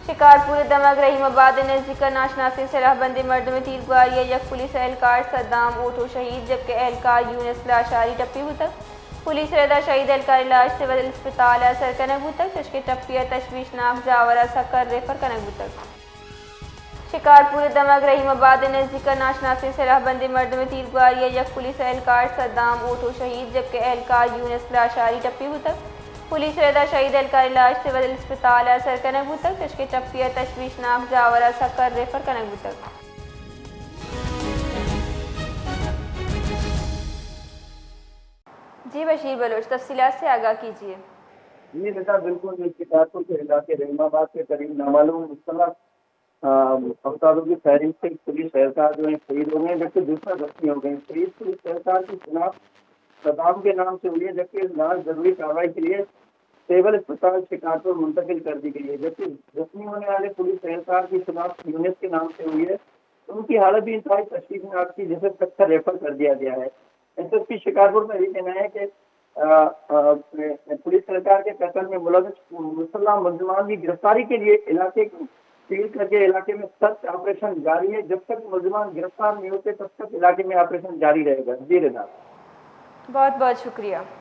शिकारपुर दमक रहीमाबाद नजदीक नाशनासी सलाहबंदी मर्द में तीरगुआरी यक पुलिस एहलकार सद्दाम ओटो शहीद जबकि एहलकार यूनिस लाशारी टप्पी तक पुलिस रदा शहीद एहलकार इलाज सिविल अस्पताल असर कनकबू तक चशके टप्पी तशवीशनाक जावरा सकर रेफर कनकबू तक। शिकारपुर दमक रहीमाबाद नजदीक नाशनासी सलाहबंदी मर्द में तीरगुआरी यक पुलिस एहलकार सद्दाम ओटो शहीद जबकि एहलकार यूनिस लाशारी टप्पी तक पुलिस रदा शहीद एहलकार इलाज सिविल अस्पताल असर कनकबू तक चशके टप्पी तशवीशनाक जावरा सकर रेफर कनकबू तक। जी बशीर बलोच तफसीलात से आगाह कीजिए। जी बेटा बिल्कुल शिकारपुर के इलाके रहीमाबाद के करीब नामालूम मुस्तलक अवतारों की फायरिंग से पुलिस एहलकार जो है शहीद हो गए जबकि दूसरा जख्मी हो गए। शहीद पुलिस एहलकार की खिलाफ सदाम के नाम से हुई है जबकि लाश जरूरी कार्रवाई के लिए सिविल अस्पताल शिकारपुर मुंतकिल कर दी गई है जबकि जख्मी होने वाले पुलिस एहलकार की खिलाफ यूनिस के नाम से हुई है। उनकी हालत भी इंतहाई तशवीशनाक थी जिसे तक रेफर कर दिया गया है। एसएसपी शिकारपुर का ये कहना है कि पुलिस सरकार के कत्ल में मुलविस मुसल्लह मुलजमान की गिरफ्तारी के लिए इलाके को सील करके इलाके में सर्च ऑपरेशन जारी है। जब तक मुलजमान गिरफ्तार नहीं होते तब तक इलाके में ऑपरेशन जारी रहेगा। जी रिदा, बहुत बहुत शुक्रिया।